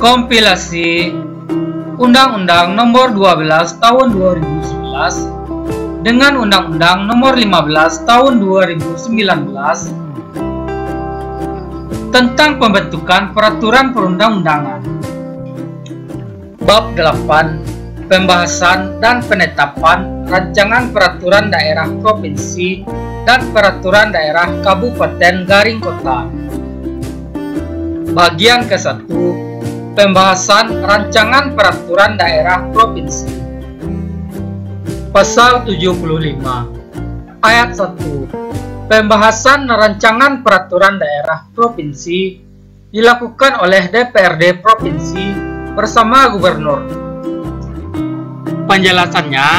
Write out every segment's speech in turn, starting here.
Kompilasi Undang-Undang Nomor 12 Tahun 2011 dengan Undang-Undang Nomor 15 Tahun 2019 tentang pembentukan peraturan perundang-undangan. Bab 8. Pembahasan dan penetapan rancangan peraturan daerah provinsi dan peraturan daerah kabupaten garing kota. Bagian ke-1. Pembahasan rancangan peraturan daerah provinsi. Pasal 75 Ayat 1. Pembahasan rancangan peraturan daerah provinsi dilakukan oleh DPRD provinsi bersama gubernur. Penjelasannya,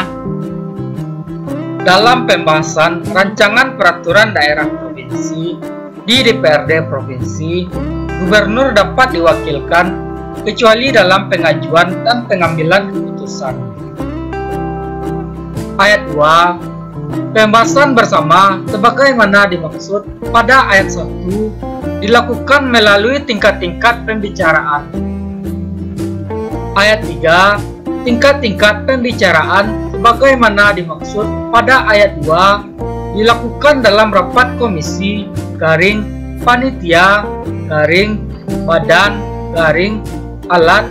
dalam pembahasan rancangan peraturan daerah provinsi di DPRD provinsi, gubernur dapat diwakilkan kecuali dalam pengajuan dan pengambilan keputusan. Ayat 2. Pembahasan bersama sebagaimana dimaksud pada ayat 1 dilakukan melalui tingkat-tingkat pembicaraan. Ayat 3. Tingkat-tingkat pembicaraan sebagaimana dimaksud pada ayat 2 dilakukan dalam rapat komisi, garing, panitia, garing, badan, garing, alat,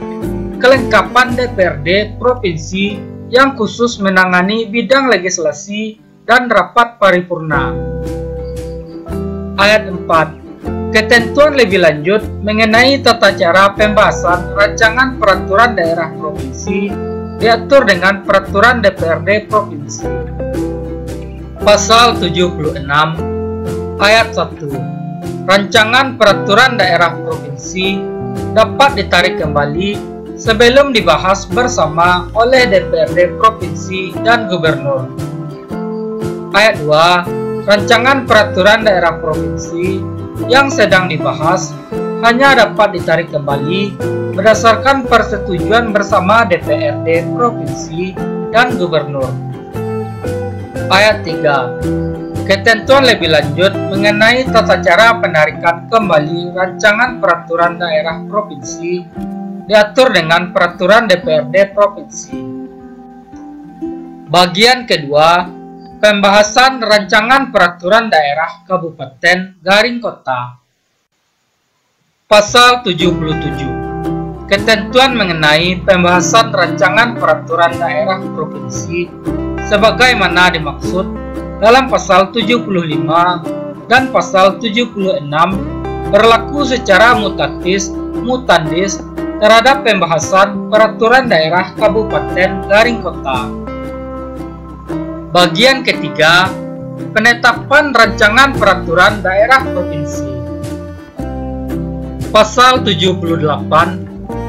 kelengkapan DPRD provinsi yang khusus menangani bidang legislasi dan rapat paripurna. Ayat 4. Ketentuan lebih lanjut mengenai tata cara pembahasan rancangan peraturan daerah provinsi diatur dengan peraturan DPRD provinsi. Pasal 76 Ayat 1. Rancangan peraturan daerah provinsi dapat ditarik kembali sebelum dibahas bersama oleh DPRD provinsi dan gubernur. Ayat 2. Rancangan peraturan daerah provinsi yang sedang dibahas hanya dapat ditarik kembali berdasarkan persetujuan bersama DPRD provinsi dan gubernur. Ayat 3. Ketentuan lebih lanjut mengenai tata cara penarikan kembali rancangan peraturan daerah provinsi diatur dengan peraturan DPRD provinsi. Bagian kedua, pembahasan rancangan peraturan daerah kabupaten garing kota. Pasal 77. Ketentuan mengenai pembahasan rancangan peraturan daerah provinsi sebagaimana dimaksud dalam pasal 75 dan pasal 76 berlaku secara mutandis terhadap pembahasan peraturan daerah kabupaten garing kota. Bagian ketiga, penetapan rancangan peraturan daerah provinsi. Pasal 78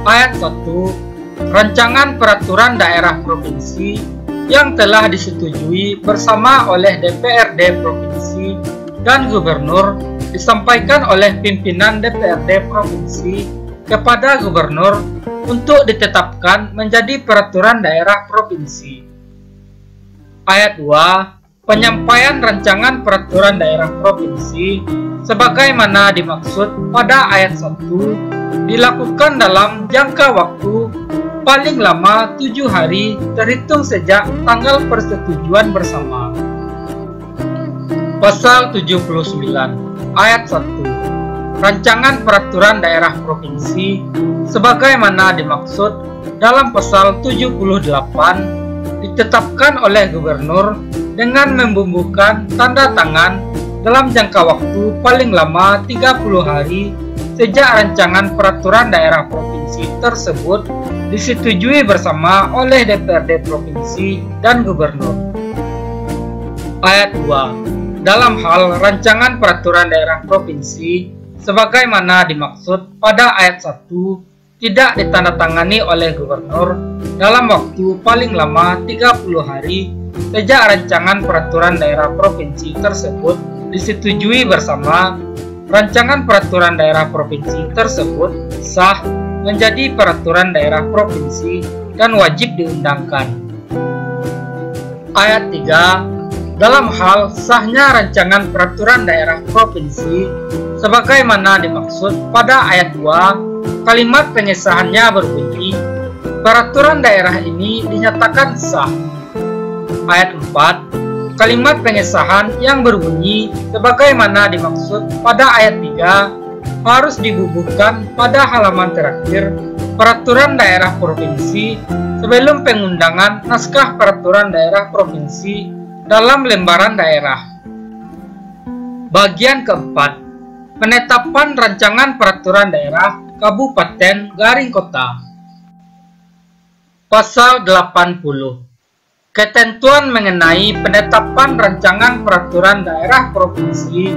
ayat 1. Rancangan peraturan daerah provinsi yang telah disetujui bersama oleh DPRD provinsi dan gubernur disampaikan oleh pimpinan DPRD provinsi kepada gubernur untuk ditetapkan menjadi peraturan daerah provinsi. Ayat 2. Penyampaian rancangan peraturan daerah provinsi sebagaimana dimaksud pada ayat 1 dilakukan dalam jangka waktu paling lama 7 hari terhitung sejak tanggal persetujuan bersama. Pasal 79 ayat 1. Rancangan peraturan daerah provinsi sebagaimana dimaksud dalam pasal 78 ditetapkan oleh gubernur dengan membubuhkan tanda tangan dalam jangka waktu paling lama 30 hari sejak rancangan peraturan daerah provinsi tersebut disetujui bersama oleh DPRD provinsi dan gubernur. Ayat 2. Dalam hal rancangan peraturan daerah provinsi sebagaimana dimaksud pada ayat 1 tidak ditandatangani oleh gubernur dalam waktu paling lama 30 hari sejak rancangan peraturan daerah provinsi tersebut disetujui bersama, rancangan peraturan daerah provinsi tersebut sah menjadi peraturan daerah provinsi dan wajib diundangkan. Ayat 3. Dalam hal sahnya rancangan peraturan daerah provinsi sebagaimana dimaksud pada ayat 2 kalimat pengesahannya berbunyi, peraturan daerah ini dinyatakan sah. Ayat 4, kalimat pengesahan yang berbunyi sebagaimana dimaksud pada ayat 3 harus dibubuhkan pada halaman terakhir peraturan daerah provinsi sebelum pengundangan naskah peraturan daerah provinsi dalam lembaran daerah. Bagian keempat, penetapan rancangan peraturan daerah kabupaten garing kota. Pasal 80. Ketentuan mengenai penetapan rancangan peraturan daerah provinsi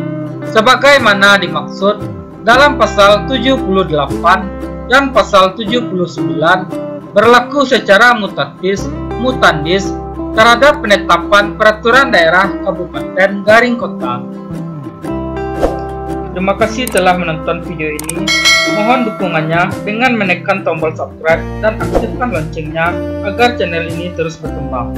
sebagaimana dimaksud dalam pasal 78 dan pasal 79 berlaku secara mutandis terhadap penetapan peraturan daerah kabupaten garing kota. Terima kasih telah menonton video ini. Mohon dukungannya dengan menekan tombol subscribe dan aktifkan loncengnya agar channel ini terus berkembang.